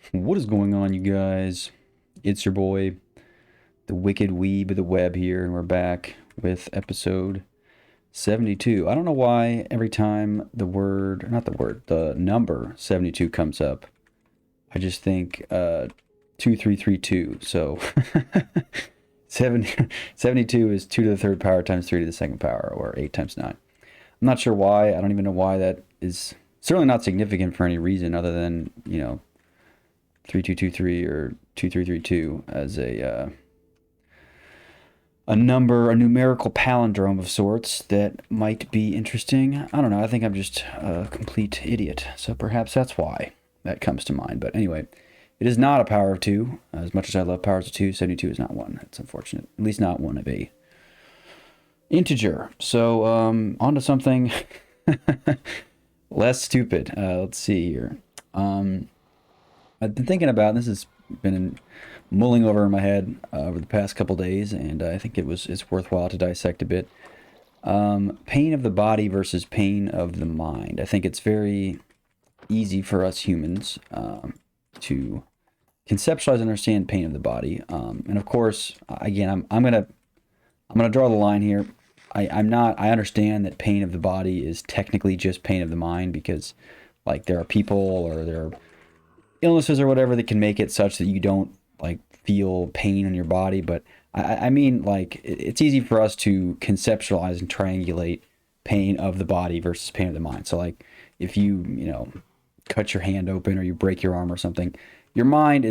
What is going on, you guys? It's your boy, the Wicked Weeb of the Web here, and we're back with episode 72. I don't know why every time the number 72 comes up, I just think 2332. So 72 is 2 to the third power times 3 to the second power, or 8 times 9. I'm not sure why. I don't even know why that is certainly not significant for any reason other than, 3223 or 2332 as a number, a numerical palindrome of sorts that might be interesting. I don't know. I think I'm just a complete idiot. So perhaps that's why that comes to mind. But anyway, it is not a power of 2. As much as I love powers of 2, 72 is not one. It's unfortunate. At least not one of a integer. So on to something less stupid. Let's see here. I've been thinking about this. Has been mulling over in my head over the past couple days, and I think it's worthwhile to dissect a bit. Pain of the body versus pain of the mind. I think it's very easy for us humans to conceptualize and understand pain of the body. And of course, again, I'm gonna draw the line here. I understand that pain of the body is technically just pain of the mind because, like, there are people or there are illnesses or whatever that can make it such that you don't like feel pain in your body. But I mean, like, it's easy for us to conceptualize and triangulate pain of the body versus pain of the mind. So, like, if you cut your hand open or you break your arm or something, your mind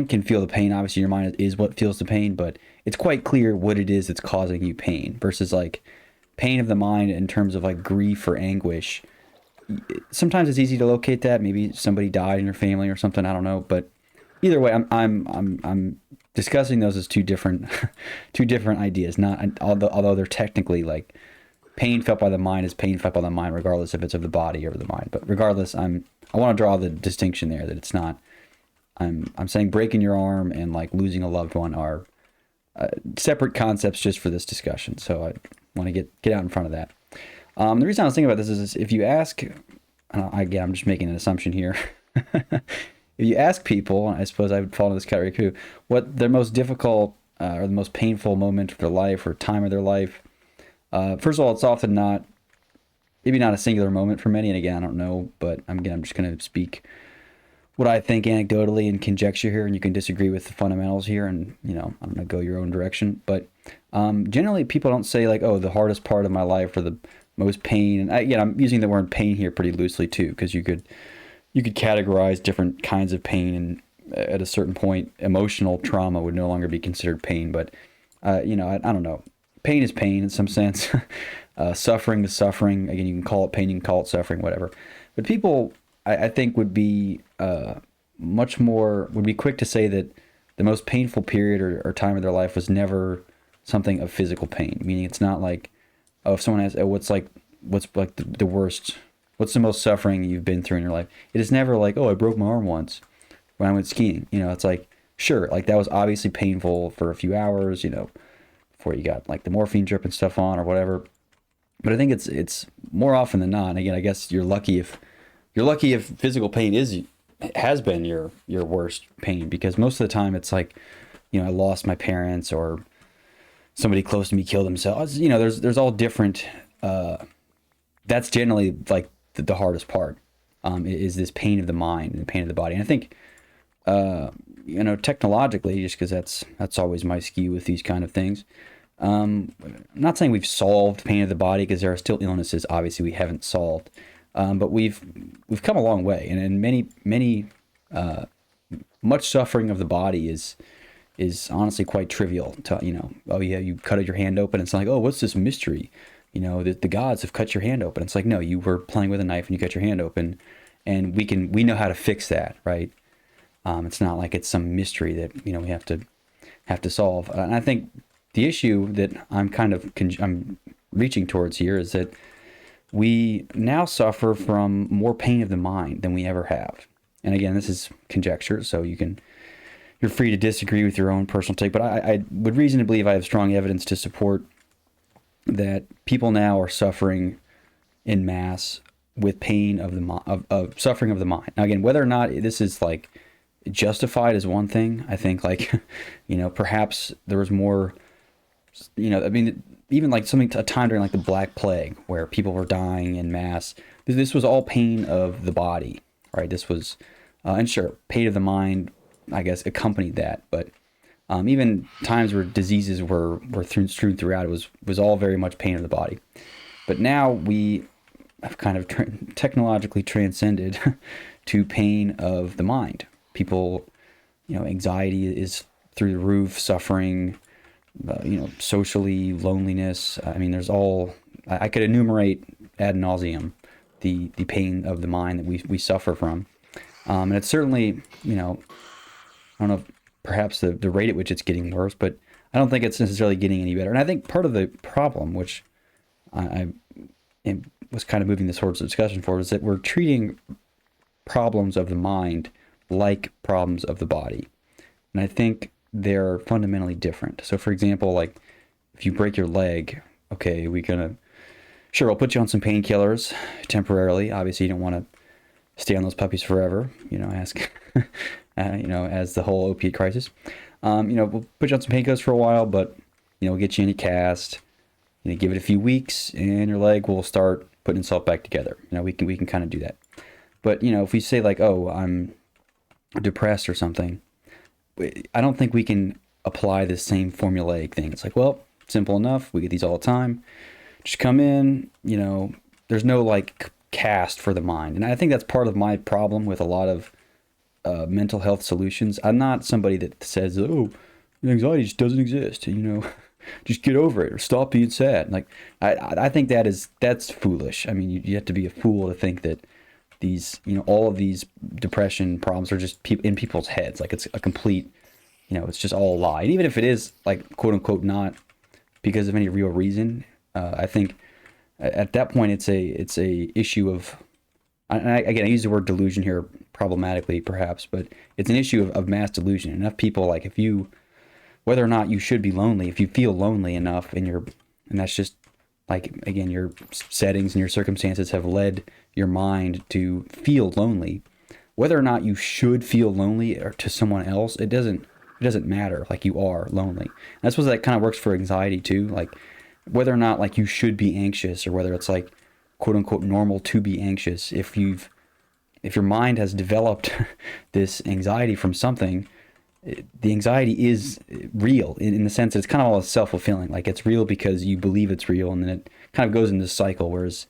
can feel the pain. Obviously, your mind is what feels the pain, but it's quite clear what it is that's causing you pain versus like pain of the mind in terms of like grief or anguish. Sometimes it's easy to locate that. Maybe somebody died in your family or something. I don't know, but either way, I'm discussing those as two different two different ideas. Not although they're technically like pain felt by the mind is pain felt by the mind, regardless if it's of the body or the mind. But regardless, I want to draw the distinction there that it's not. I'm saying breaking your arm and like losing a loved one are separate concepts just for this discussion. So I want to get out in front of that. The reason I was thinking about this is if you ask, again, I'm just making an assumption here. If you ask people, I suppose I would fall into this category too, what their most difficult or the most painful moment of their life or time of their life. First of all, it's often not, maybe not a singular moment for many. And again, I don't know, but I'm just going to speak what I think anecdotally and conjecture here, and you can disagree with the fundamentals here, and I'm gonna go your own direction. But generally, people don't say like, "Oh, the hardest part of my life," or the most pain. And again, I'm using the word pain here pretty loosely too, because you could categorize different kinds of pain, and at a certain point, emotional trauma would no longer be considered pain. But I don't know. Pain is pain in some sense. Suffering is suffering. Again, you can call it pain, you can call it suffering, whatever. But people, I think, would be would be quick to say that the most painful period or time of their life was never something of physical pain. Meaning, it's not like, oh, if someone has, what's the worst, what's the most suffering you've been through in your life? It is never like, oh, I broke my arm once when I went skiing. It's like, sure, like that was obviously painful for a few hours, before you got like the morphine drip and stuff on or whatever. But I think it's more often than not. And again, I guess you're lucky if physical pain has been your worst pain, because most of the time it's like, I lost my parents or somebody close to me killed themselves. There's all different. That's generally like the hardest part. Is this pain of the mind and the pain of the body. And I think technologically, just because that's always my skew with these kind of things. I'm not saying we've solved pain of the body, because there are still illnesses obviously we haven't solved. But we've come a long way, and many much suffering of the body is honestly quite trivial. Oh yeah, you cut your hand open. It's like, oh, what's this mystery? The gods have cut your hand open. It's like, no, you were playing with a knife and you cut your hand open, and we know how to fix that, right? It's not like it's some mystery that we have to solve. And I think the issue that I'm reaching towards here is that we now suffer from more pain of the mind than we ever have. And again, this is conjecture, so you're free to disagree with your own personal take, but I would reasonably believe I have strong evidence to support that people now are suffering in mass with pain of the of suffering of the mind. Now, again, whether or not this is like justified is one thing. I think like, perhaps there was more, I mean, even like a time during like the Black Plague where people were dying in mass. This was all pain of the body, right? This was, and sure, pain of the mind, I guess, accompanied that. But even times where diseases were strewn throughout, it was all very much pain of the body. But now we have kind of technologically transcended to pain of the mind. People, anxiety is through the roof, suffering, socially, loneliness. I mean, there's all, I could enumerate ad nauseum the pain of the mind that we suffer from. And it's certainly, I don't know if perhaps the rate at which it's getting worse, but I don't think it's necessarily getting any better. And I think part of the problem, which I was kind of moving this towards the discussion for, is that we're treating problems of the mind like problems of the body. And I think they're fundamentally different. So for example, like if you break your leg, okay, we'll put you on some painkillers temporarily. Obviously you don't want to stay on those puppies forever, ask, as the whole opiate crisis. We'll put you on some painkillers for a while, but, we'll get you in a cast, give it a few weeks and your leg will start putting itself back together. We can kind of do that. But, if we say like, oh, I'm depressed or something, I don't think we can apply the same formulaic thing. It's like, well, simple enough. We get these all the time. Just come in, there's no like cast for the mind. And I think that's part of my problem with a lot of mental health solutions. I'm not somebody that says, oh, anxiety just doesn't exist. Just get over it or stop being sad. Like, I think that's foolish. I mean, you have to be a fool to think that these, all of these depression problems are just in people's heads. Like it's a complete, it's just all a lie. And even if it is like, quote unquote, not because of any real reason, I think at that point it's a issue of, again, I use the word delusion here problematically perhaps, but it's an issue of mass delusion. Enough people, like whether or not you should be lonely, if you feel lonely enough and that's just like, again, your settings and your circumstances have led your mind to feel lonely, whether or not you should feel lonely or to someone else, it doesn't matter. Like you are lonely. And that's what that kind of works for anxiety too. Like whether or not like you should be anxious or whether it's like quote unquote normal to be anxious. If your mind has developed this anxiety from something, the anxiety is real in the sense that it's kind of all self-fulfilling. Like it's real because you believe it's real, and then it kind of goes into this cycle. Whereas,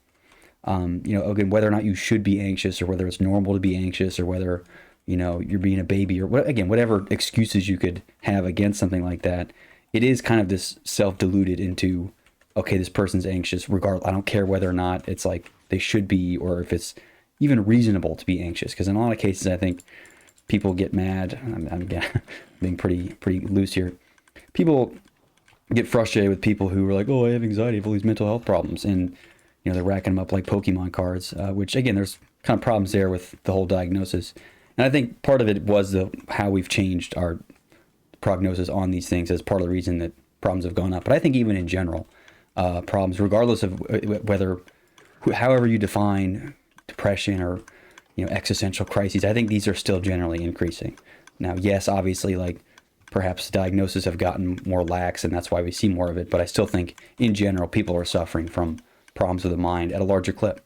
again, whether or not you should be anxious or whether it's normal to be anxious or whether, you're being a baby or whatever excuses you could have against something like that, it is kind of this self-deluded into, okay, this person's anxious regardless. I don't care whether or not it's like they should be or if it's even reasonable to be anxious. Because in a lot of cases, I think people get mad. I'm being pretty loose here. People get frustrated with people who are like, oh, I have anxiety, I have all these mental health problems. And, they're racking them up like Pokemon cards, which, again, there's kind of problems there with the whole diagnosis. And I think part of it was how we've changed our prognosis on these things as part of the reason that problems have gone up. But I think even in general, problems, regardless of however you define depression or existential crises, I think these are still generally increasing. Now, yes, obviously, like perhaps diagnoses have gotten more lax and that's why we see more of it. But I still think in general, people are suffering from problems of the mind at a larger clip.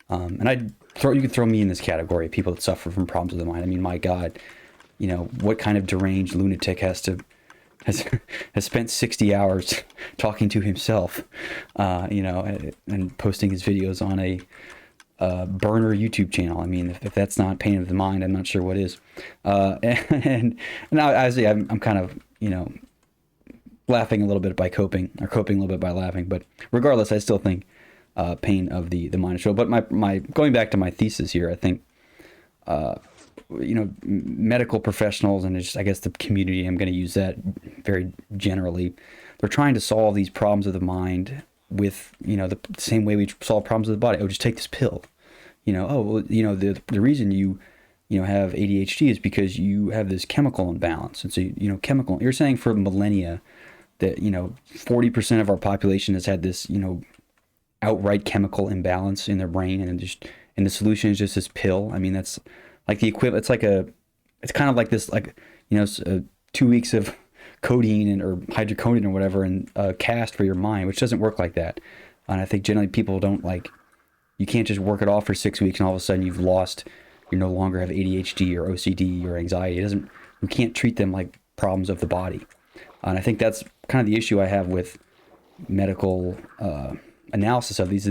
And you could throw me in this category of people that suffer from problems of the mind. I mean, my God, what kind of deranged lunatic has spent 60 hours talking to himself, and posting his videos on a burner YouTube channel. I mean, if that's not pain of the mind, I'm not sure what is. And now, obviously, I'm kind of, laughing a little bit by coping a little bit by laughing. But regardless, I still think pain of the mind is real. But my going back to my thesis here, I think, medical professionals and just, I guess, the community, I'm going to use that very generally, they're trying to solve these problems of the mind with, the same way we solve problems of the body. Oh, just take this pill. The reason you have ADHD is because you have this chemical imbalance. And so, you're saying for millennia that, 40% of our population has had this, outright chemical imbalance in their brain, and and the solution is just this pill. I mean, that's like the equivalent. It's kind of like this, like, 2 weeks of codeine or hydrocodone or whatever, and cast for your mind, which doesn't work like that. And I think generally people don't like. You can't just work it off for 6 weeks and all of a sudden you've lost. You no longer have ADHD or OCD or anxiety. It doesn't. You can't treat them like problems of the body. And I think that's kind of the issue I have with medical analysis of these.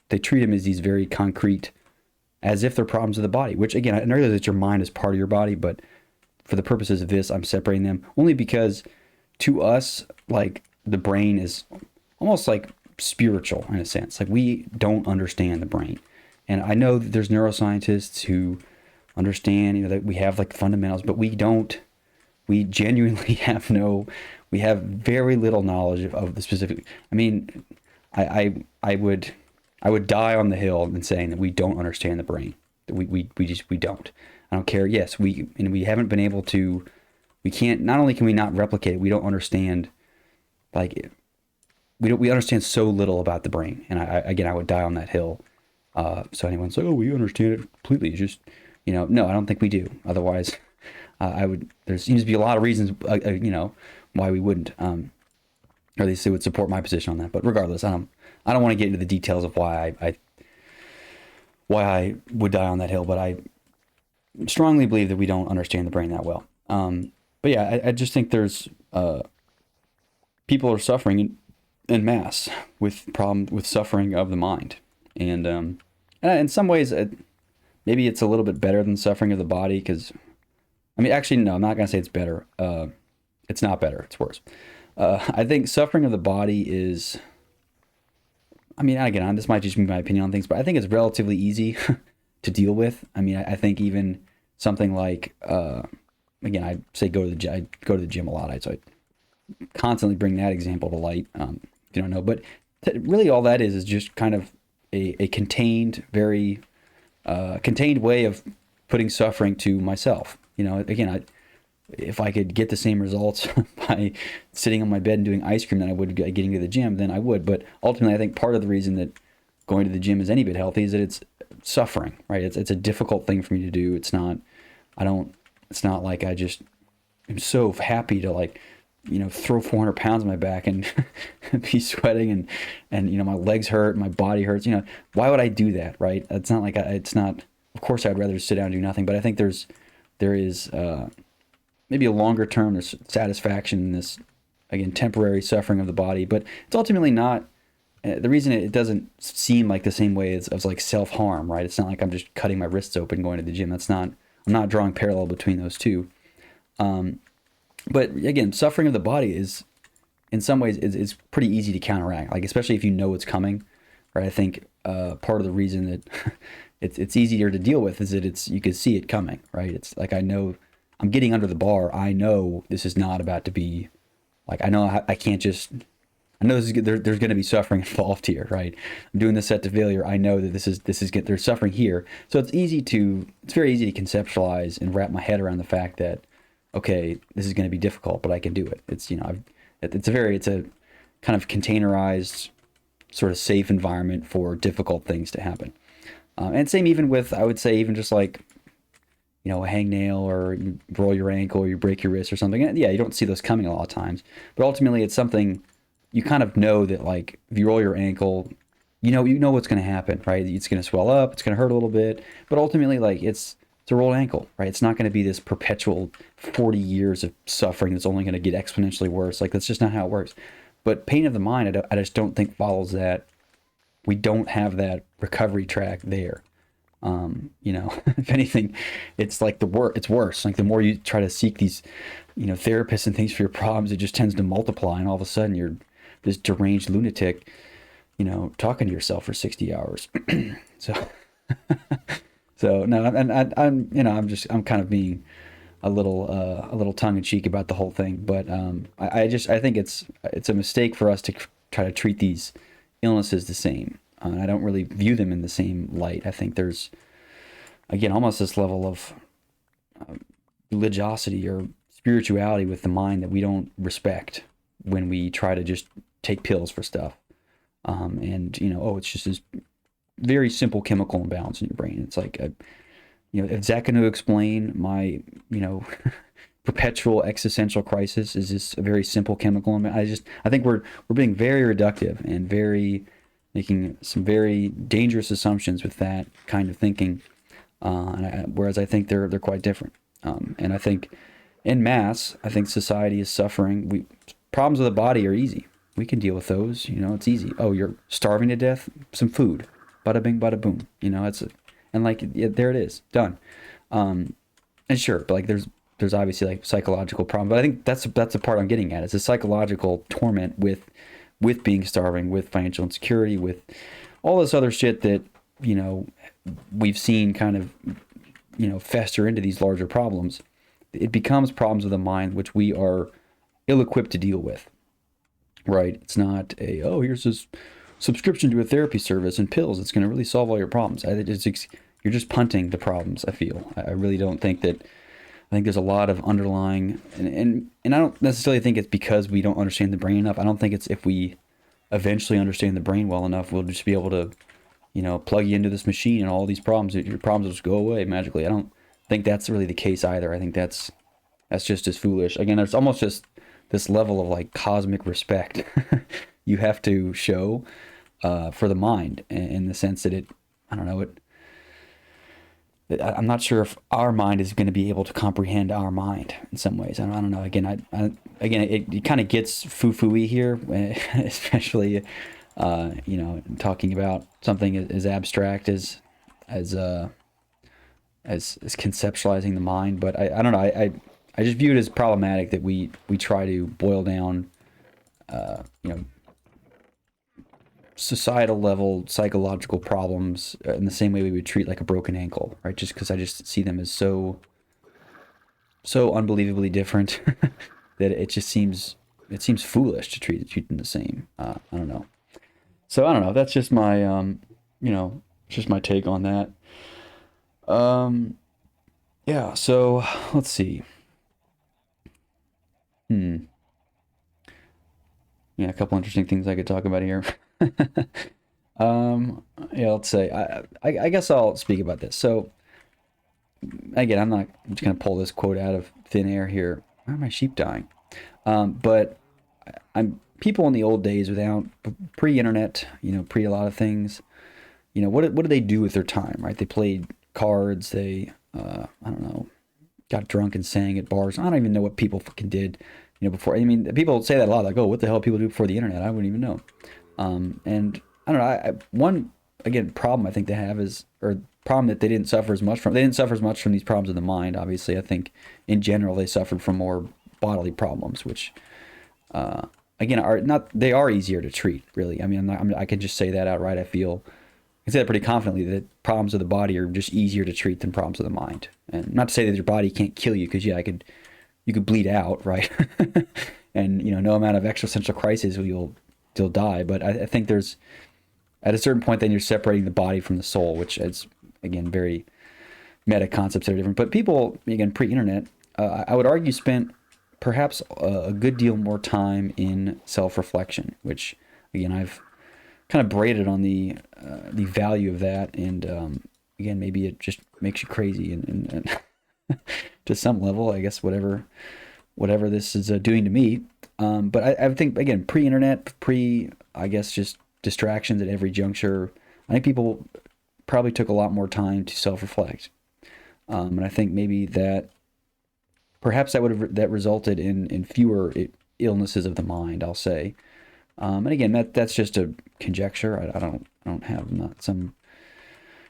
They treat them as these very concrete, as if they're problems of the body. Which again, I know that your mind is part of your body, but for the purposes of this, I'm separating them only because to us, like, the brain is almost like spiritual in a sense. Like, we don't understand the brain. And I know that there's neuroscientists who understand, that we have like fundamentals, but we don't. We genuinely we have very little knowledge of the specific. I mean, I would die on the hill in saying that we don't understand the brain. That we don't. I don't care. Yes, we haven't been able to. We can't. Not only can we not replicate it, we don't understand. Like, we understand so little about the brain. And I would die on that hill. So anyone's like, oh, we understand it completely. It's just, no, I don't think we do. Otherwise, there seems to be a lot of reasons, why we wouldn't, or at least it would support my position on that. But regardless, I don't want to get into the details of why I would die on that hill. But I strongly believe that we don't understand the brain that well. But yeah, I just think there's, people are suffering in mass with suffering of the mind. And in some ways, maybe it's a little bit better than suffering of the body, because, I mean, actually, no, I'm not going to say it's better. It's not better. It's worse. I think suffering of the body is, I mean, again, this might just be my opinion on things, but I think it's relatively easy to deal with. I mean, I think even something like, again, I say I go to the gym a lot. So I constantly bring that example to light, if you don't know. But really all that is just kind of a contained, very contained way of putting suffering to myself. Again, if I could get the same results by sitting on my bed and doing ice cream than I would getting to the gym, then I would. But ultimately, I think part of the reason that going to the gym is any bit healthy is that it's suffering, right? It's a difficult thing for me to do. It's not like I just am so happy to, like, throw 400 pounds on my back and be sweating and my legs hurt, my body hurts. Why would I do that, right? It's not like it's not. Of course, I'd rather sit down and do nothing. But I think there is maybe a longer term, there's satisfaction in this, again, temporary suffering of the body. But it's ultimately not. The reason it doesn't seem like the same way as like self-harm, right? It's not like I'm just cutting my wrists open going to the gym. I'm not drawing parallel between those two. But again, suffering of the body is, in some ways, is pretty easy to counteract. Like, especially if you know it's coming, right? I think part of the reason that it's easier to deal with is that you can see it coming, right? It's like, I know I'm getting under the bar. I know this is not about to be, like, I know I can't just. I know there's going to be suffering involved here, right? I'm doing this set to failure. I know that there's suffering here. So it's very easy to conceptualize and wrap my head around the fact that, okay, this is going to be difficult, but I can do it. It's it's a kind of containerized, sort of safe environment for difficult things to happen. And same even with, I would say, even just like, a hangnail, or you roll your ankle, or you break your wrist or something. And yeah, you don't see those coming a lot of times, but ultimately it's something you kind of know that, like, if you roll your ankle, you know what's going to happen, right? It's going to swell up, it's going to hurt a little bit, but ultimately, like, it's a rolled ankle, right? It's not going to be this perpetual 40 years of suffering that's only going to get exponentially worse. Like, that's just not how it works. But pain of the mind, I just don't think follows that. We don't have that recovery track there. If anything, it's like it's worse. Like, the more you try to seek these, therapists and things for your problems, it just tends to multiply, and all of a sudden you're this deranged lunatic, talking to yourself for 60 hours. So no, and I'm kind of being a little tongue in cheek about the whole thing, but I think it's a mistake for us to try to treat these illnesses the same. I don't really view them in the same light. I think there's, again, almost this level of religiosity or spirituality with the mind that we don't respect when we try to just take pills for stuff. It's just this very simple chemical imbalance in your brain. It's like, is that going to explain my, you know, perpetual existential crisis? Is this a very simple chemical imbalance? I think we're being very reductive and making some very dangerous assumptions with that kind of thinking. Whereas I think they're quite different. And I think en masse, I think society is suffering. Problems of the body are easy. We can deal with those. You know, it's easy. Oh, you're starving to death? Some food. Bada bing, bada boom. You know, and like, yeah, there it is, done. And sure, but like there's obviously like psychological problems. But I think that's the part I'm getting at. It's a psychological torment with being starving, with financial insecurity, with all this other shit that, you know, we've seen kind of, you know, fester into these larger problems. It becomes problems of the mind which we are ill-equipped to deal with, right? It's not here's this subscription to a therapy service and pills. It's going to really solve all your problems. You're just punting the problems, I feel. I really don't think that. I think there's a lot of underlying, and I don't necessarily think it's because we don't understand the brain enough. I don't think it's if we eventually understand the brain well enough, we'll just be able to, you know, plug you into this machine and all these problems, your problems will just go away magically. I don't think that's really the case either. I think that's just as foolish. Again, there's almost just this level of like cosmic respect you have to show for the mind, in the sense that I don't know, I'm not sure if our mind is going to be able to comprehend our mind in some ways. I don't know. Again, it kind of gets foo-foo-y here, especially, you know, talking about something as abstract as conceptualizing the mind. But I don't know. I just view it as problematic that we try to boil down, you know, societal level psychological problems in the same way we would treat like a broken ankle, right? Just because I just see them as so unbelievably different that it seems foolish to treat them the same. I don't know. So I don't know. That's just my you know, just my take on that. Yeah. So let's see. Yeah, a couple interesting things I could talk about here. Yeah, let's say I guess I'll speak about this. So again, I'm just gonna pull this quote out of thin air here. Why are my sheep dying? But I'm people in the old days without pre-internet, you know, pre a lot of things. You know, what did they do with their time, right? They played cards. They I don't know, got drunk and sang at bars. I don't even know what people fucking did, you know, before. I mean, people say that a lot, like, oh, what the hell people do before the internet? I wouldn't even know. And I don't know. One again problem I think they have is, or problem that they didn't suffer as much from. They didn't suffer as much from these problems of the mind. Obviously, I think in general they suffered from more bodily problems, which again are not. They are easier to treat, really. I mean, I can just say that outright. I can say that pretty confidently that problems of the body are just easier to treat than problems of the mind. And not to say that your body can't kill you, because yeah, you could bleed out, right? And you know, no amount of existential crisis you'll die. But I think there's at a certain point then you're separating the body from the soul, which is again very meta concepts that are different. But people, again, pre-internet, I would argue spent perhaps a good deal more time in self-reflection, which again I've kind of braided on the value of that, and again maybe it just makes you crazy and to some level, I guess, whatever this is doing to me. But I think again pre-internet, I guess just distractions at every juncture. I think people probably took a lot more time to self-reflect, and I think maybe that perhaps that resulted in fewer illnesses of the mind, I'll say. And again, that's just a conjecture. I don't have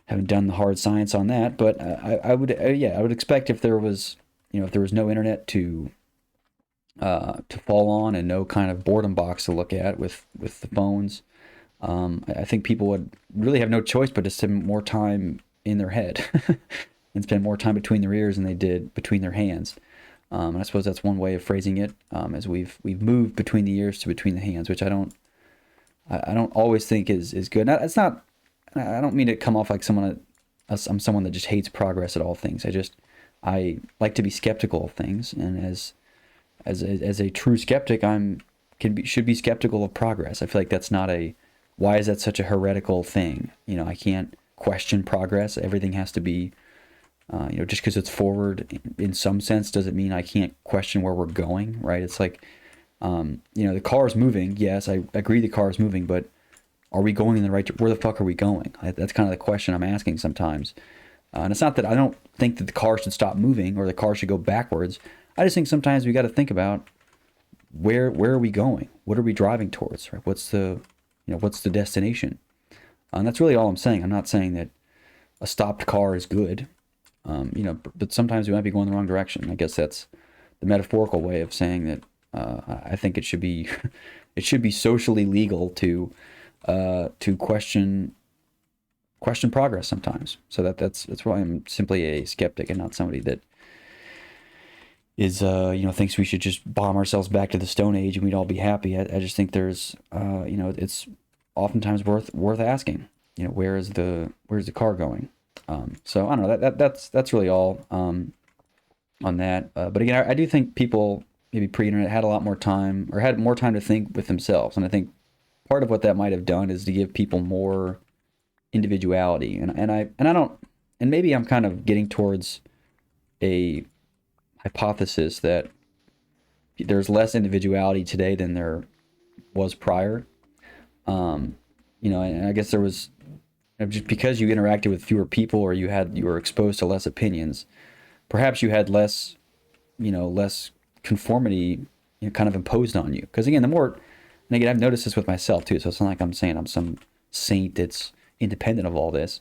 haven't done the hard science on that, but I would expect if there was no internet to fall on, and no kind of boredom box to look at with the phones, I think people would really have no choice but to spend more time in their head and spend more time between their ears than they did between their hands. And I suppose that's one way of phrasing it, as we've moved between the ears to between the hands, which I don't always think is good. Now, it's not. I don't mean to come off like I'm someone that just hates progress at all things. I like to be skeptical of things, and as a true skeptic, should be skeptical of progress. I feel like that's not a why is that such a heretical thing? You know, I can't question progress. Everything has to be, just because it's forward in some sense doesn't mean I can't question where we're going, right? It's like, the car is moving. Yes, I agree the car is moving, but are we going in the right? Where the fuck are we going? That's kind of the question I'm asking sometimes. And it's not that I don't think that the car should stop moving or the car should go backwards. I just think sometimes we got to think about where are we going? What are we driving towards? Right? What's the destination? And that's really all I'm saying. I'm not saying that a stopped car is good. But sometimes we might be going the wrong direction. I guess that's the metaphorical way of saying that. I think it should be it should be socially legal to question progress sometimes. So that's why I'm simply a skeptic and not somebody that is thinks we should just bomb ourselves back to the Stone Age and we'd all be happy. I just think there's it's oftentimes worth asking. Where's the car going? So I don't know. That's really all on that. But again, I do think people maybe pre-internet had a lot more time or had more time to think with themselves, and I think part of what that might have done is to give people more individuality. And I don't, and maybe I'm kind of getting towards a hypothesis that there's less individuality today than there was prior. And I guess there was, just because you interacted with fewer people or you were exposed to less opinions, perhaps you had less conformity kind of imposed on you. Because again, and again, I've noticed this with myself too, so it's not like I'm saying I'm some saint that's independent of all this.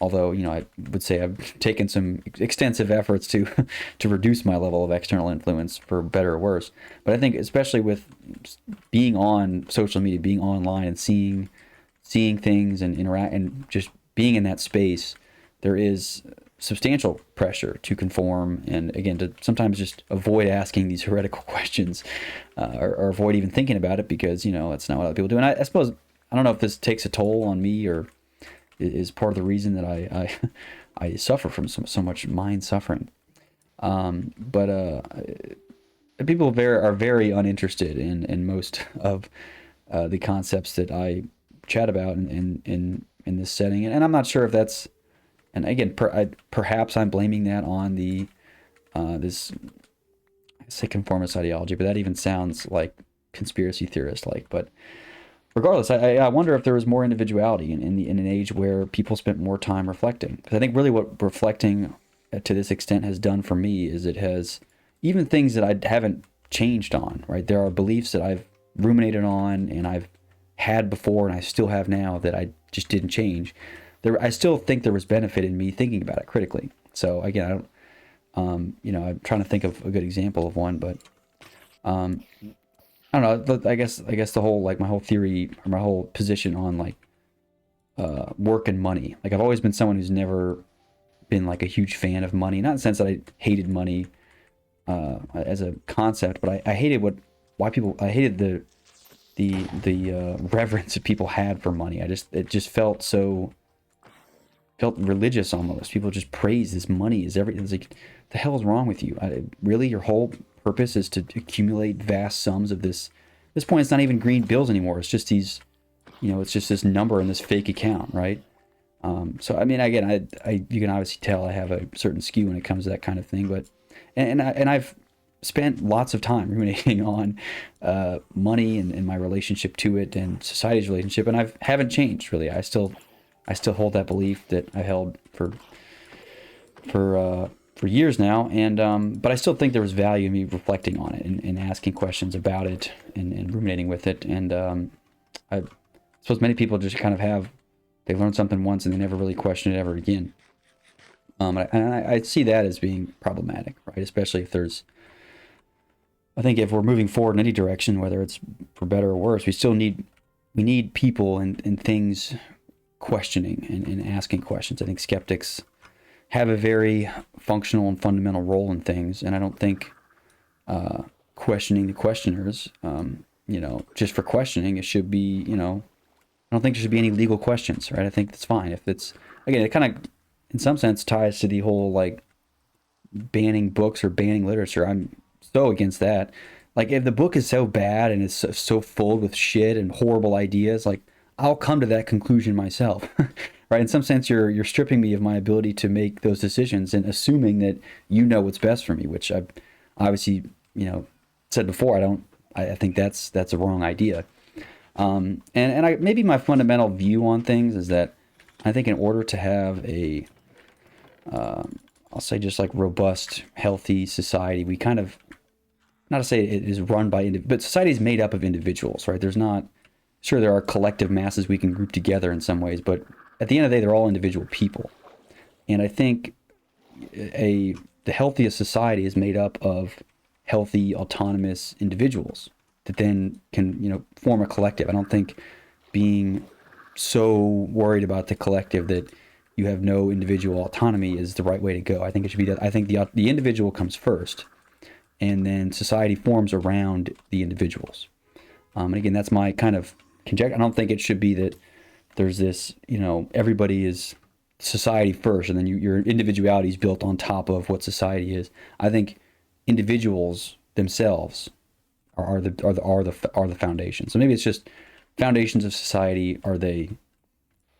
Although, I would say I've taken some extensive efforts to reduce my level of external influence, for better or worse. But I think especially with being on social media, being online and seeing things and interact and just being in that space, there is substantial pressure to conform and, again, to sometimes just avoid asking these heretical questions or avoid even thinking about it because, it's not what other people do. And I suppose, I don't know if this takes a toll on me or is part of the reason that I suffer from so much mind suffering. But people are very uninterested in most of the concepts that I chat about in this setting, and I'm not sure if that's. And again, perhaps I'm blaming that on the this, I say, conformist ideology, but that even sounds like conspiracy theorist like. But regardless, I wonder if there was more individuality in an age where people spent more time reflecting. Because I think really what reflecting to this extent has done for me is it has, even things that I haven't changed on, right? There are beliefs that I've ruminated on and I've had before and I still have now that I just didn't change. I still think there was benefit in me thinking about it critically. So again, I'm trying to think of a good example of one, but I don't know. I guess the whole, like, my whole theory or my whole position on, like, work and money. Like, I've always been someone who's never been, like, a huge fan of money. Not in the sense that I hated money as a concept, but I hated I hated the reverence that people had for money. It just felt religious almost. People just praise this money is everything. It's like, the hell is wrong with you? Really, your whole purpose is to accumulate vast sums of this. At this point, it's not even green bills anymore. It's just these, it's just this number in this fake account, right? So I mean, again, you can obviously tell I have a certain skew when it comes to that kind of thing, but I've spent lots of time ruminating on money and my relationship to it and society's relationship, and I haven't changed really. I still hold that belief that I held for years now, and but I still think there was value in me reflecting on it and asking questions about it and ruminating with it. And I suppose many people just kind of they learned something once and they never really question it ever again. I see that as being problematic, right? Especially if I think if we're moving forward in any direction, whether it's for better or worse, we need people and things questioning and asking questions. I think skeptics have a very functional and fundamental role in things, and I don't think questioning the questioners, just for questioning, it should be, I don't think there should be any legal questions, right? I think that's fine. If it's, again, it kind of, in some sense, ties to the whole, like, banning books or banning literature. I'm so against that. Like, if the book is so bad and it's so full with shit and horrible ideas, like, I'll come to that conclusion myself. Right? In some sense, you're stripping me of my ability to make those decisions and assuming that you know what's best for me, which I've obviously, said before. I think that's a wrong idea. And I maybe my fundamental view on things is that I think in order to have a, I'll say just like robust, healthy society, we kind of, not to say it is run by, but society is made up of individuals, right? There's not, sure, there are collective masses we can group together in some ways, but at the end of the day, they're all individual people. And I think the healthiest society is made up of healthy, autonomous individuals that then can, form a collective. I don't think being so worried about the collective that you have no individual autonomy is the right way to go. I think it should be that. I think the individual comes first, and then society forms around the individuals. And again, that's my kind of conjecture. I don't think it should be that there's this, everybody is society first, and then your individuality is built on top of what society is. I think individuals themselves are the foundation. So maybe it's just foundations of society.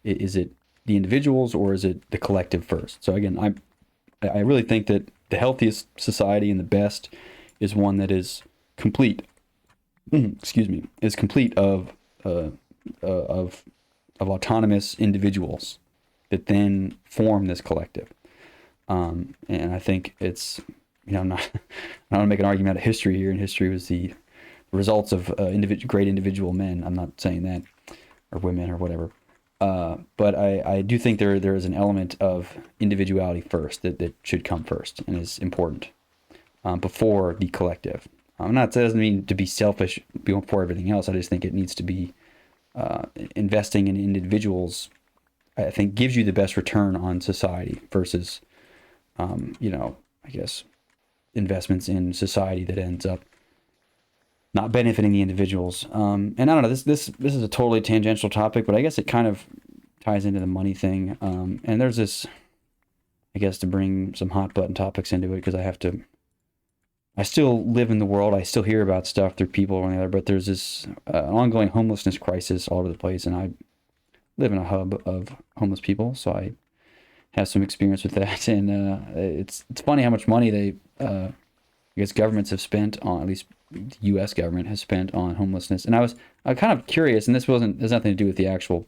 Is it the individuals or is it the collective first? So again, I really think that the healthiest society and the best is one that is complete. Excuse me, is complete of autonomous individuals that then form this collective. And I think it's, I'm not, I don't want to make an argument out of history here, and history was the results of great individual men. I'm not saying that, or women, or whatever. But I do think there is an element of individuality first that should come first and is important before the collective. That doesn't mean to be selfish before everything else. I just think it needs to be investing in individuals. I think gives you the best return on society versus, I guess, investments in society that ends up not benefiting the individuals. And I don't know, this is a totally tangential topic, but I guess it kind of ties into the money thing. And there's this, I guess, to bring some hot button topics into it, because I still live in the world. I still hear about stuff through people or another, but there's this ongoing homelessness crisis all over the place. And I live in a hub of homeless people, so I have some experience with that. And it's funny how much money I guess governments have spent on, at least the U.S. government has spent on homelessness. And I was kind of curious, and there's nothing to do with the actual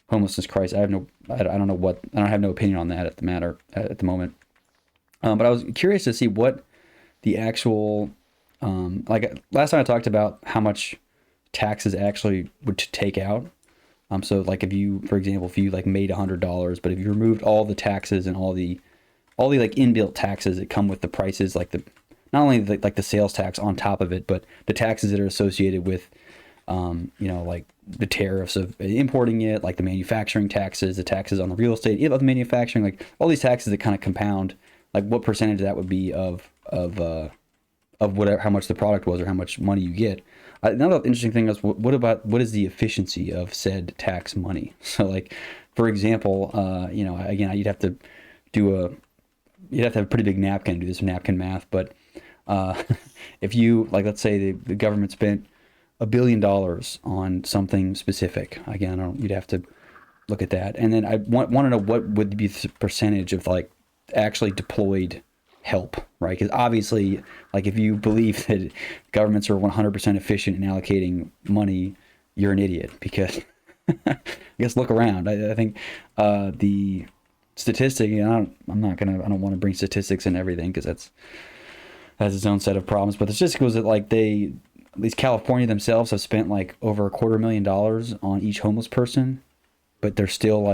homelessness crisis. I don't have no opinion on that at the moment. But I was curious to see what the actual, like last time I talked about how much taxes actually would take out. So like if you, for example, if you like made $100, but if you removed all the taxes and all the like inbuilt taxes that come with the prices, like not only like the sales tax on top of it, but the taxes that are associated with, like the tariffs of importing it, like the manufacturing taxes, the taxes on the real estate of manufacturing, like all these taxes that kind of compound, like what percentage of that would be of whatever, how much the product was or how much money you get. Another interesting thing is what is the efficiency of said tax money? So like, for example, again, you'd have to have a pretty big napkin to do this napkin math, but if you, like, let's say the government spent $1 billion on something specific, again, you'd have to look at that. And then I want to know what would be the percentage of like actually deployed help, right? Because obviously, like if you believe that governments are 100% efficient in allocating money, you're an idiot, because I guess look around. I think the statistic, I don't want to bring statistics and everything, because that's has its own set of problems. But the statistic was that like at least California themselves have spent like over $250,000 on each homeless person, but they're still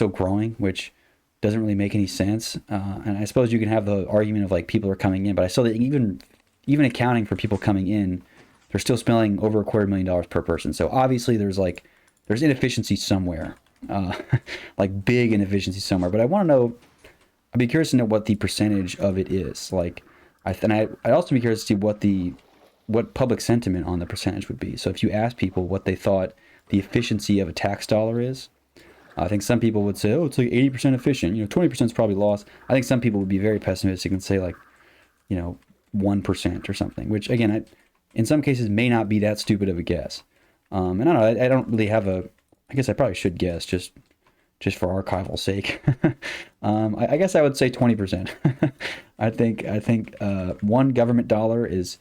growing, which doesn't really make any sense. And I suppose you can have the argument of like people are coming in, but I still think even accounting for people coming in, they're still spending over $250,000 per person. So obviously there's inefficiency somewhere, like big inefficiency somewhere. But I'd be curious to know what the percentage of it is. Like, I'd also be curious to see what public sentiment on the percentage would be. So if you ask people what they thought the efficiency of a tax dollar is, I think some people would say, oh, it's like 80% efficient. 20% is probably lost. I think some people would be very pessimistic and say like, 1% or something, which again, in some cases may not be that stupid of a guess. And I don't know, I don't really have a I guess I probably should guess just for archival sake. I guess I would say 20%. I think one government dollar is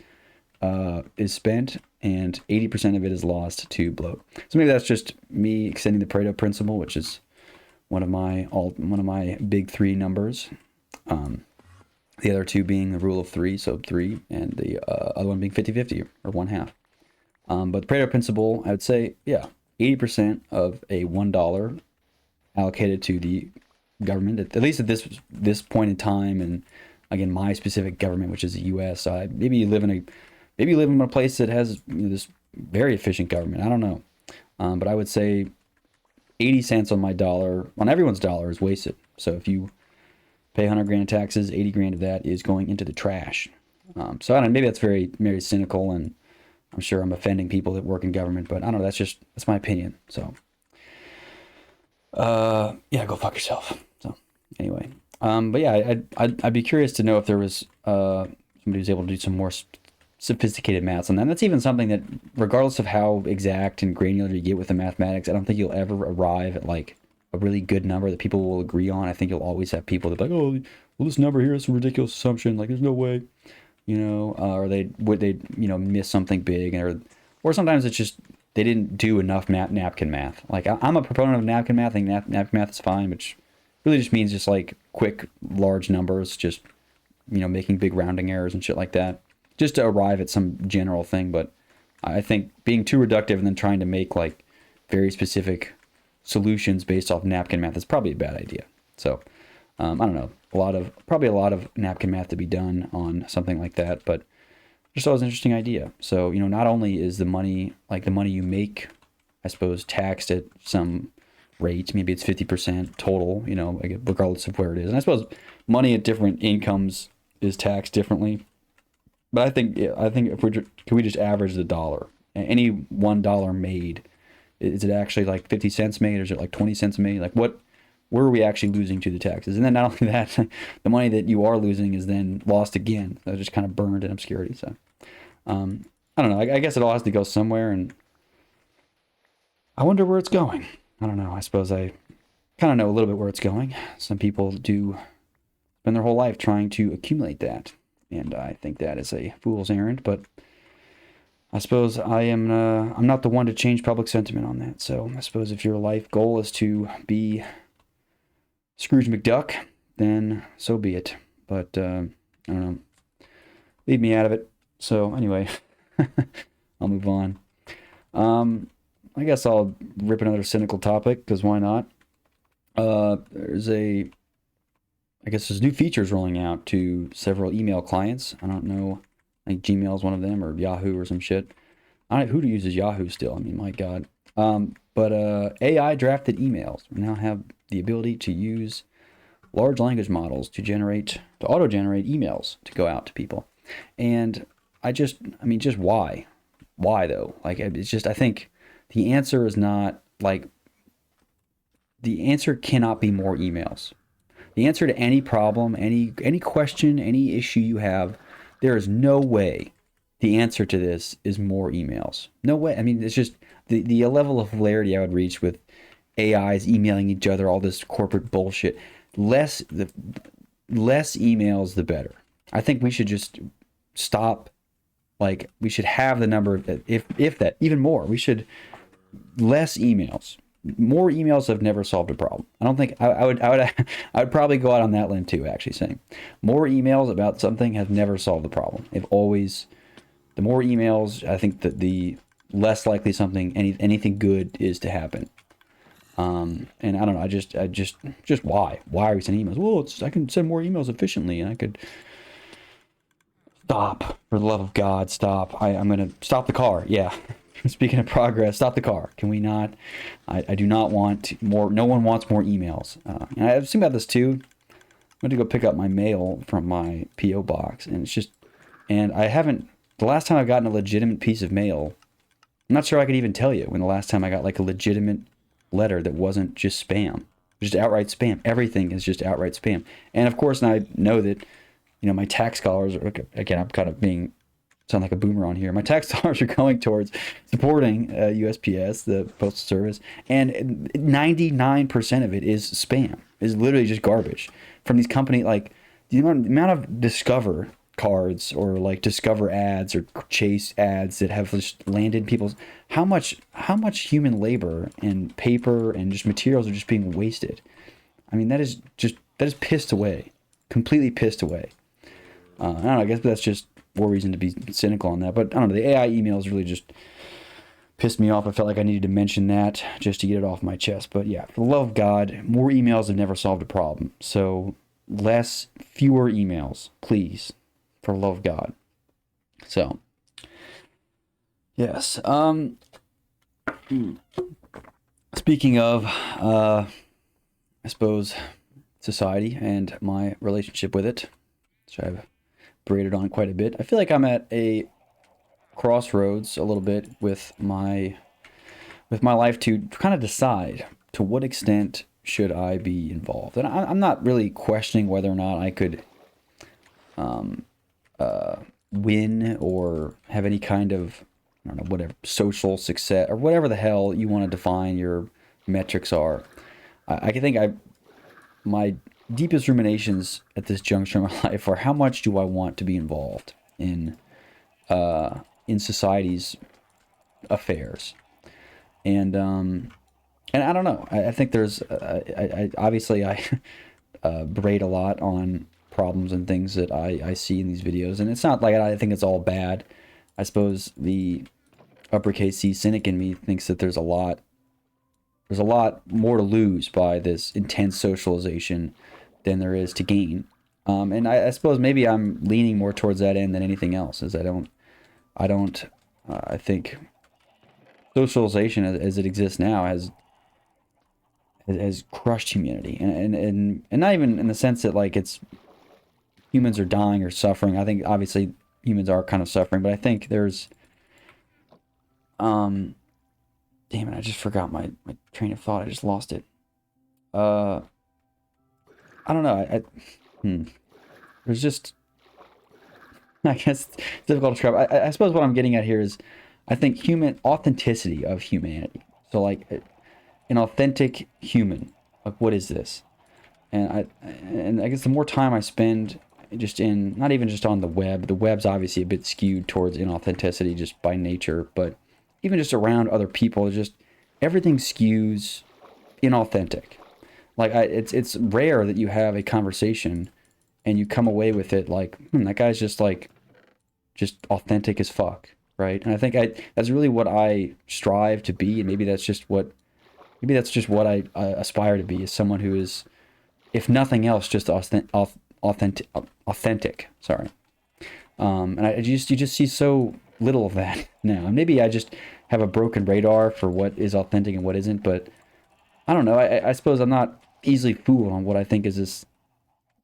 spent and 80% of it is lost to bloat. So maybe that's just me extending the Pareto principle, which is one of my big three numbers. The other two being the rule of three, so 3, and the other one being 50-50 or 1/2. But the Pareto principle, I would say, yeah, 80% of a $1 allocated to the government, at least at this point in time, and again, my specific government, which is the U.S. Maybe you live in a place that has this very efficient government. I don't know, but I would say 80 cents on my dollar, on everyone's dollar, is wasted. So if you pay 100 grand in taxes, 80 grand of that is going into the trash. So I don't know, maybe that's very, very cynical, and I'm sure I'm offending people that work in government, but I don't know, that's my opinion. So yeah, go fuck yourself. So anyway, but yeah, I'd be curious to know if there was somebody who's able to do some more sophisticated maths on that. And that's even something that, regardless of how exact and granular you get with the mathematics, I don't think you'll ever arrive at like a really good number that people will agree on. I think you'll always have people that are like, oh, well, this number here is a ridiculous assumption. Like, there's no way, or they miss something big, or sometimes it's just they didn't do enough napkin math. Like, I'm a proponent of napkin math. I think napkin math is fine, which really just means just like quick, large numbers, just making big rounding errors and shit like that, just to arrive at some general thing. But I think being too reductive and then trying to make like very specific solutions based off napkin math is probably a bad idea. So I don't know, probably a lot of napkin math to be done on something like that, but just thought it was an interesting idea. So not only is the money you make, I suppose, taxed at some rate, maybe it's 50% total, regardless of where it is, and I suppose money at different incomes is taxed differently. But I think if can we just average the dollar? Any $1 made, is it actually like 50 cents made, or is it like 20 cents made? Like where are we actually losing to the taxes? And then not only that, the money that you are losing is then lost again. That's just kind of burned in obscurity. So I don't know. I guess it all has to go somewhere, and I wonder where it's going. I don't know. I suppose I kind of know a little bit where it's going. Some people do spend their whole life trying to accumulate that, and I think that is a fool's errand. But I suppose I'm not the one to change public sentiment on that. So I suppose if your life goal is to be Scrooge McDuck, then so be it. But I don't know. Leave me out of it. So anyway, I'll move on. I guess I'll rip another cynical topic, because why not? There's new features rolling out to several email clients. I don't know. I think Gmail is one of them, or Yahoo or some shit. I don't know who uses Yahoo still. I mean, my God. But AI drafted emails. We now have the ability to use large language models to auto-generate emails to go out to people. And just why? Why though? Like, it's just, I think the answer is not like, the answer cannot be more emails. The answer to any problem, any question, any issue you have, there is no way the answer to this is more emails. No way. I mean, it's just the level of hilarity I would reach with AIs emailing each other, all this corporate bullshit. Less emails, the better. I think we should just stop. Like, we should have the number of, if that, even more. We should less emails. More emails have never solved a problem. I don't think I would probably go out on that limb too, actually, saying more emails about something have never solved the problem. They've always, the more emails, I think that the less likely anything good is to happen. And I don't know, I just why are we sending emails? Well, I can send more emails efficiently, and I could stop, for the love of God, stop. I'm going to stop the car. Yeah. Speaking of progress, stop the car. Can we not? I do not want more. No one wants more emails. And I was thinking about this too. I went to go pick up my mail from my P.O. box, and the last time I've gotten a legitimate piece of mail, I'm not sure I could even tell you when the last time I got like a legitimate letter that wasn't just spam. Just outright spam. Everything is just outright spam. And of course, now I know that, my tax scholars are, again, I'm kind of being sound like a boomer on here. My tax dollars are going towards supporting USPS, the Postal Service, and 99% of it is spam. Is literally just garbage from these companies. Like the amount of Discover cards or like Discover ads or Chase ads that have just landed people's. How much human labor and paper and just materials are just being wasted. I mean, that is pissed away, completely pissed away. I don't know. I guess that's just more reason to be cynical on that. But I don't know. The AI emails really just pissed me off. I felt like I needed to mention that just to get it off my chest. But yeah, for the love of God, more emails have never solved a problem. So fewer emails, please, for the love of God. So yes. Speaking of, I suppose, society and my relationship with it, which I've braided on quite a bit. I feel like I'm at a crossroads a little bit with my life to kind of decide to what extent should I be involved. And I'm not really questioning whether or not I could win or have any kind of, I don't know, whatever, social success or whatever the hell you want to define your metrics are. I think my deepest ruminations at this juncture in my life are how much do I want to be involved in society's affairs, and I don't know. I think there's I obviously I berate a lot on problems and things that I see in these videos, and it's not like I think it's all bad. I suppose the uppercase C cynic in me thinks that there's a lot more to lose by this intense socialization than there is to gain. And I suppose maybe I'm leaning more towards that end than anything else, as I think socialization as it exists now has crushed humanity, and not even in the sense that like it's humans are dying or suffering. I think obviously humans are kind of suffering, but I think there's damn it, I just forgot my train of thought. I just lost it. I don't know. There's just, I guess it's difficult to describe. I suppose what I'm getting at here is, I think human authenticity of humanity. So like an authentic human. Like, what is this? And I guess the more time I spend just in, not even just on the web's obviously a bit skewed towards inauthenticity just by nature, but even just around other people, just everything skews inauthentic. Like it's rare that you have a conversation and you come away with it like, that guy's just authentic as fuck, right? And I think that's really what I strive to be, and maybe that's just what I aspire to be, is someone who is, if nothing else, just authentic. Sorry. And you just see so little of that now. And maybe I just have a broken radar for what is authentic and what isn't, but I don't know. I suppose I'm not easily fooled on what I think is this,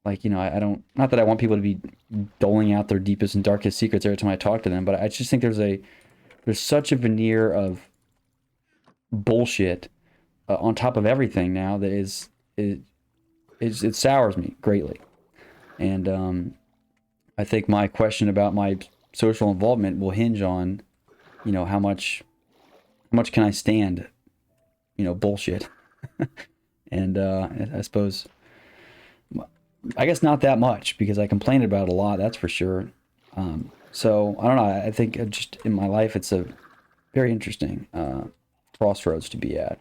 like, I don't, not that I want people to be doling out their deepest and darkest secrets every time I talk to them, but I just think there's such a veneer of bullshit on top of everything now that it sours me greatly. And I think my question about my social involvement will hinge on, how much can I stand, bullshit. And I suppose, I guess not that much, because I complained about it a lot, that's for sure. So I don't know. I think just in my life, it's a very interesting crossroads to be at,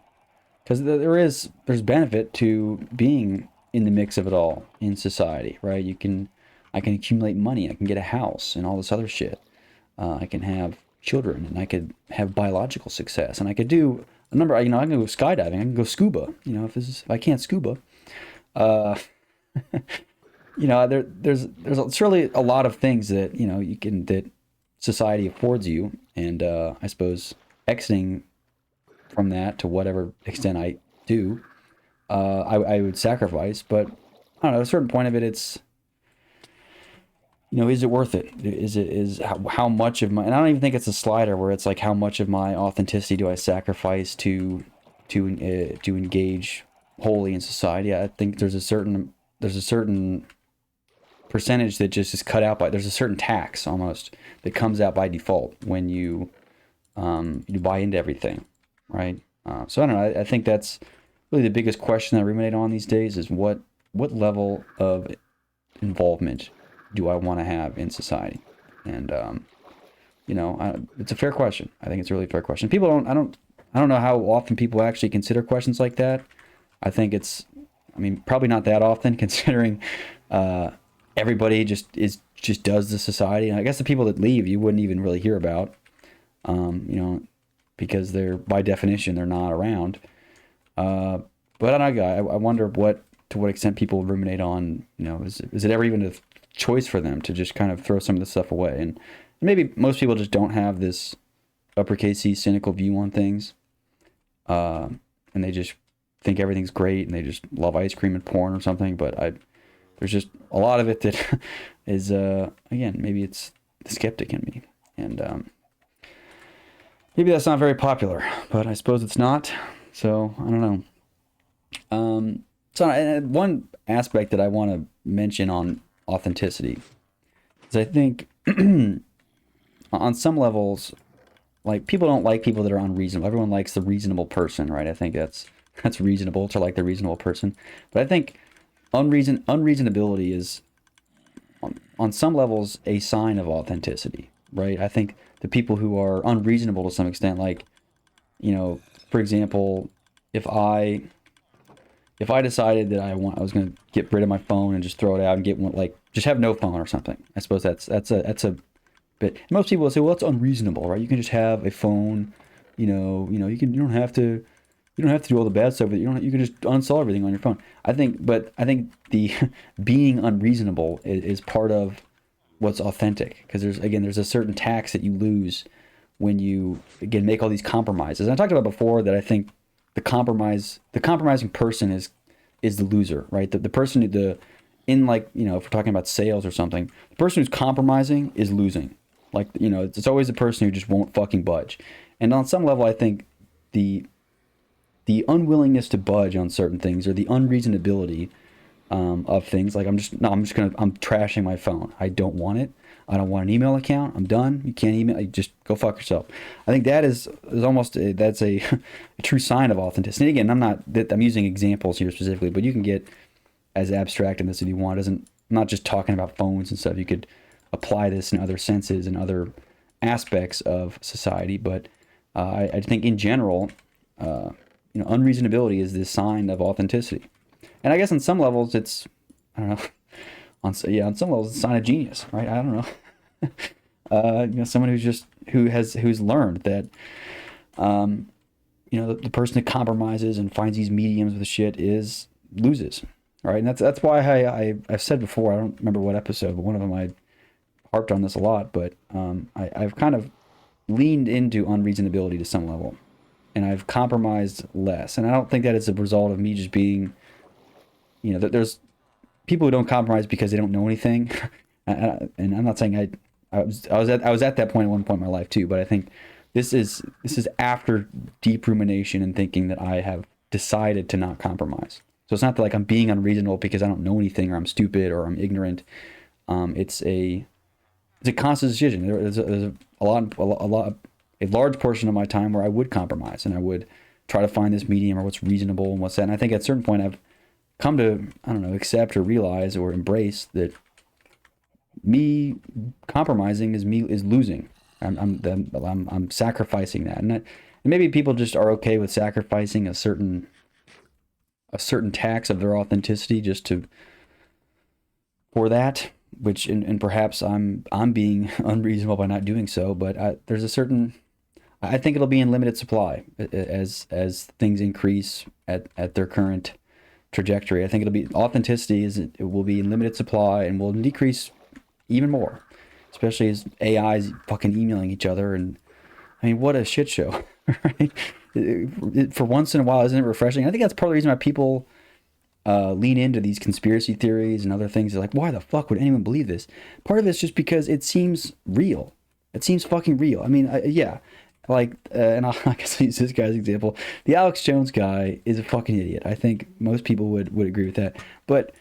because there's benefit to being in the mix of it all in society, right? I can accumulate money, I can get a house and all this other shit. I can have children, and I could have biological success, and I could do a number. I can go skydiving, I can go scuba. If I can't scuba, there's surely a lot of things that that society affords you, and I suppose exiting from that to whatever extent I do, I would sacrifice. But I don't know, at a certain point of it, it's, is it worth it? Is how much of my, and I don't even think it's a slider where it's like, how much of my authenticity do I sacrifice to engage wholly in society? I think there's a certain percentage that just is cut out by, there's a certain tax almost that comes out by default when you buy into everything, right? So I don't know. I think that's really the biggest question that I ruminate on these days is what level of involvement do I want to have in society? And it's a fair question. I think it's a really fair question. People don't. I don't know how often people actually consider questions like that. I think it's. I mean, probably not that often, considering everybody just does the society. And I guess the people that leave, you wouldn't even really hear about. Because they're by definition they're not around. But I don't know. I wonder to what extent people ruminate on. Is it ever even a choice for them to just kind of throw some of this stuff away? And maybe most people just don't have this uppercase C cynical view on things, and they just think everything's great and they just love ice cream and porn or something. But there's just a lot of it that is again, maybe it's the skeptic in me, and maybe that's not very popular, but I suppose it's not. So I don't know. So one aspect that I want to mention on authenticity is I think on some levels, like people don't like people that are unreasonable. Everyone likes the reasonable person, right? I think that's reasonable to like the reasonable person. But I think unreasonability is on some levels a sign of authenticity, right? I think the people who are unreasonable to some extent, like, for example, if I decided that I was going to get rid of my phone and just throw it out and get one, like just have no phone or something. I suppose that's a bit. Most people will say, well, it's unreasonable, right? You can just have a phone, you don't have to do all the bad stuff. You can just uninstall everything on your phone. I think the being unreasonable is part of what's authentic, because there's a certain tax that you lose when you make all these compromises. And I talked about before that I think the compromising person is the loser, right? The person if we're talking about sales or something, the person who's compromising is losing. Like, it's always the person who just won't fucking budge. And on some level, I think the unwillingness to budge on certain things, or the unreasonability of things, like I'm trashing my phone. I don't want it. I don't want an email account. I'm done. You can't email. Just go fuck yourself. I think that is almost that's a true sign of authenticity. And again, I'm using examples here specifically, but you can get as abstract in this if you want. I'm not just talking about phones and stuff. You could apply this in other senses and other aspects of society. But I think in general, unreasonability is this sign of authenticity. And I guess on some levels it's, I don't know, on some levels it's a sign of genius, right? I don't know. Someone who's learned that, the person that compromises and finds these mediums with shit loses, right? And that's why I've said before, I don't remember what episode, but one of them I harped on this a lot, but I've kind of leaned into unreasonability to some level, and I've compromised less. And I don't think that it's a result of me just being, there's people who don't compromise because they don't know anything. And I'm not saying I was at that point at one point in my life too, but I think this is after deep rumination and thinking that I have decided to not compromise. So it's not that like I'm being unreasonable because I don't know anything, or I'm stupid, or I'm ignorant. It's a conscious decision. There's a large portion of my time where I would compromise and I would try to find this medium or what's reasonable and what's that. And I think at a certain point I've come to, I don't know, accept or realize or embrace that me compromising is losing. I'm sacrificing that, and maybe people just are okay with sacrificing a certain tax of their authenticity just for that. Which and perhaps I'm being unreasonable by not doing so. But there's a certain, I think it'll be in limited supply as things increase at their current trajectory. I think authenticity it will be in limited supply and will decrease even more, especially as AIs fucking emailing each other. And I mean, what a shit show, right? For once in a while, isn't it refreshing? I think that's part of the reason why people lean into these conspiracy theories and other things. They're like, why the fuck would anyone believe this? Part of it's just because it seems real. It seems fucking real. I mean, yeah. Like, and I guess I'll use this guy's example. The Alex Jones guy is a fucking idiot. I think most people would agree with that. But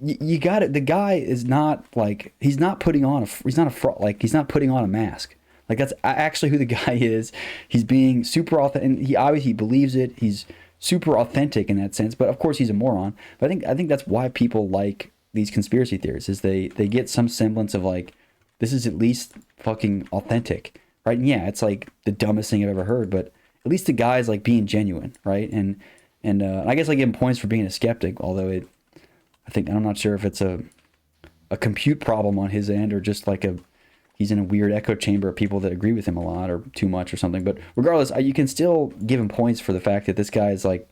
you got it. The guy is not like, he's not putting on he's not a fraud, like he's not putting on a mask. Like that's actually who the guy is. He's being super authentic, and he obviously believes it. He's super authentic in that sense, but of course he's a moron. But I think that's why people like these conspiracy theories, is they get some semblance of like, this is at least fucking authentic, right? And yeah, it's like the dumbest thing I've ever heard, but at least the guy's like being genuine, right? And I guess I give him points for being a skeptic, although I'm not sure if it's a compute problem on his end, or just like he's in a weird echo chamber of people that agree with him a lot or too much or something. But regardless, you can still give him points for the fact that this guy is like,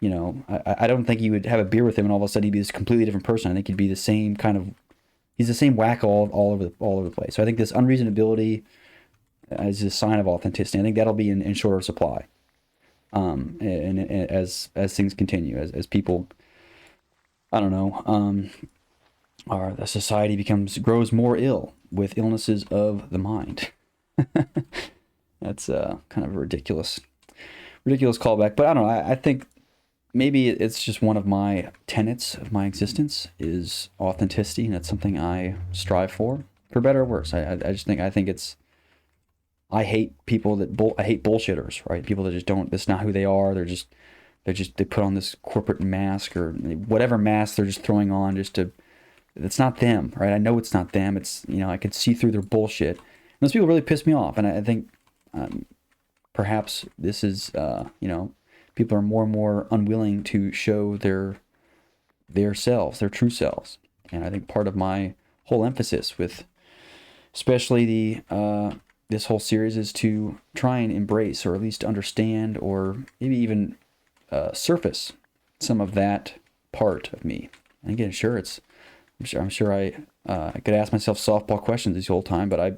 I don't think you would have a beer with him and all of a sudden he'd be this completely different person. I think he'd be the same kind of, he's the same wacko all over the place. So I think this unreasonability is a sign of authenticity. I think that'll be in shorter supply. And as things continue, as people, I don't know, the society grows more ill with illnesses of the mind. That's kind of a ridiculous callback. But I don't know. I think maybe it's just one of my tenets of my existence is authenticity, and that's something I strive for better or worse. I think it's, I hate people I hate bullshitters, right? People that just don't, that's not who they are. They put on this corporate mask, or whatever mask they're just throwing on just to, it's not them, right? I know it's not them. It's, I could see through their bullshit. And those people really piss me off. And I think perhaps this is, people are more and more unwilling to show their selves, their true selves. And I think part of my whole emphasis with, especially this whole series, is to try and embrace, or at least understand, or maybe even surface some of that part of me. And again, I'm sure I could ask myself softball questions this whole time, but I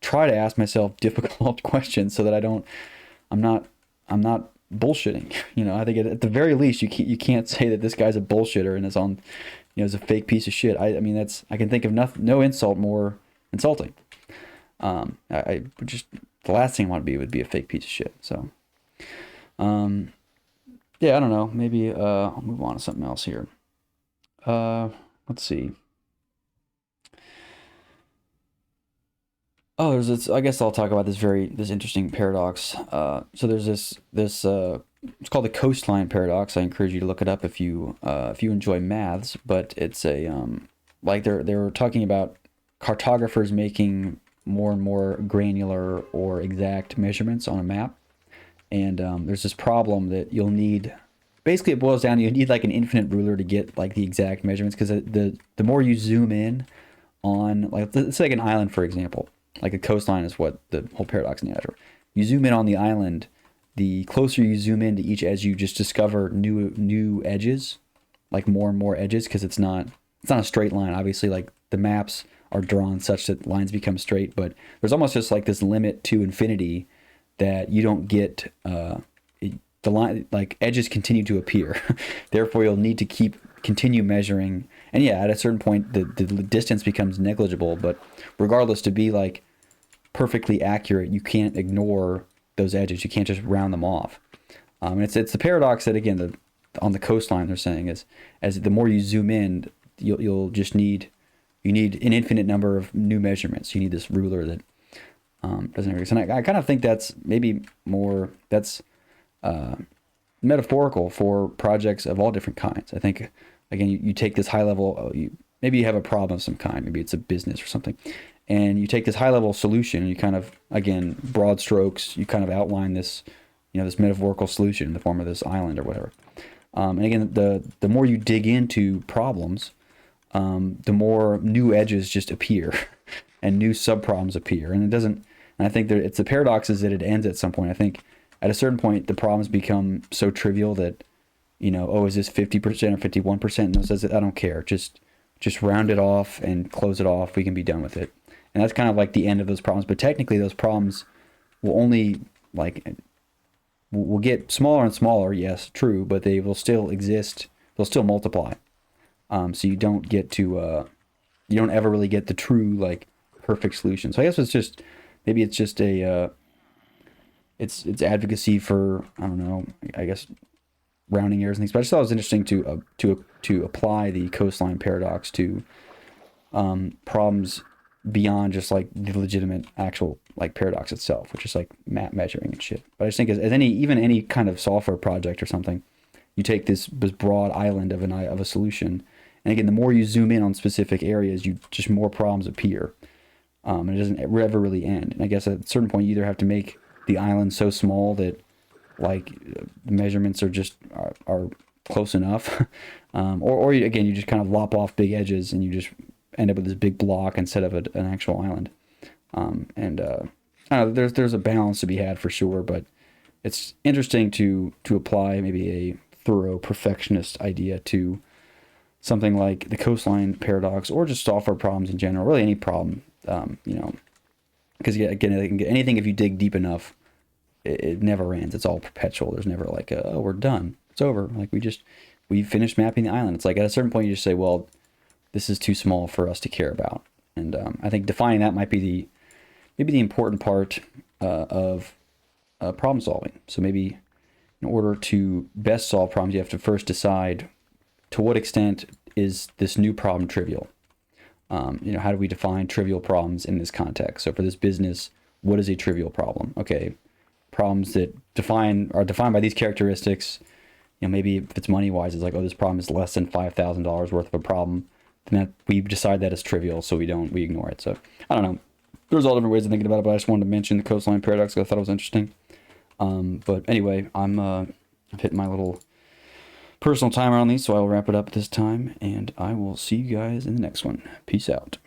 try to ask myself difficult questions so that I'm not bullshitting. I think at the very least you can't say that this guy's a bullshitter and is a fake piece of shit. I mean, I can think of no insult more insulting. I would just, the last thing I want to be would be a fake piece of shit. So, yeah, I don't know. Maybe I'll move on to something else here. Let's see. Oh, there's this. I guess I'll talk about this interesting paradox. So there's this it's called the coastline paradox. I encourage you to look it up if you enjoy maths. But it's like they were talking about cartographers making more and more granular or exact measurements on a map, and there's this problem that you'll need. Basically, it boils down to, you need like an infinite ruler to get like the exact measurements, because the more you zoom in on, like, let's say like an island, for example. Like a coastline is what the whole paradox named after. You zoom in on the island, the closer you zoom into each edge, you just discover new edges, like more and more edges, because it's not a straight line. Obviously, like the maps are drawn such that lines become straight, but there's almost just like this limit to infinity that you don't get. The line, like, edges continue to appear. Therefore, you'll need to continue measuring. And yeah, at a certain point, the distance becomes negligible. But regardless, to be like perfectly accurate, you can't ignore those edges. You can't just round them off. And it's the paradox that, again, on the coastline, they're saying is, as the more you zoom in, you'll just need an infinite number of new measurements. You need this ruler that doesn't exist. And I kind of think that's maybe more metaphorical for projects of all different kinds. I think, again, you take this high level, maybe you have a problem of some kind, maybe it's a business or something, and you take this high level solution and you kind of, again, broad strokes, you kind of outline this, this metaphorical solution in the form of this island or whatever. And again, the more you dig into problems, the more new edges just appear and new subproblems appear. And I think it's the paradox is that it ends at some point. I think at a certain point, the problems become so trivial that, is this 50% or 51%? And it says, I don't care. Just round it off and close it off. We can be done with it. And that's kind of like the end of those problems. But technically, those problems will only, will get smaller and smaller. Yes, true. But they will still exist. They'll still multiply. So you don't get to, you don't ever really get the true, perfect solution. So I guess maybe it's just it's advocacy for, I don't know, I guess rounding errors and things. But I just thought it was interesting to apply the coastline paradox to problems beyond just like the legitimate actual like paradox itself, which is like map measuring and shit. But I just think as any kind of software project or something, you take this broad island of a solution, and again, the more you zoom in on specific areas, you just more problems appear, and it doesn't ever really end. And I guess at a certain point, you either have to make the island so small that like the measurements are close enough, or again, you just kind of lop off big edges and you just end up with this big block instead of an actual island. I don't know, there's a balance to be had for sure, but it's interesting to apply maybe a thorough perfectionist idea to something like the coastline paradox or just software problems in general, really any problem, because again, anything if you dig deep enough, it never ends. It's all perpetual. There's never like oh, we're done. It's over. Like we finished mapping the island. It's like at a certain point you just say, well, this is too small for us to care about. And I think defining that might be maybe the important part of problem solving. So maybe in order to best solve problems, you have to first decide to what extent is this new problem trivial. How do we define trivial problems in this context? So for this business, what is a trivial problem? Okay, problems that are defined by these characteristics. Maybe if it's money wise, it's like, oh, this problem is less than $5,000 worth of a problem. Then that we decide that is trivial, so we ignore it. So I don't know. There's all different ways of thinking about it, but I just wanted to mention the coastline paradox because I thought it was interesting. But anyway, I've hit my little personal timer on these, so I will wrap it up this time, and I will see you guys in the next one. Peace out.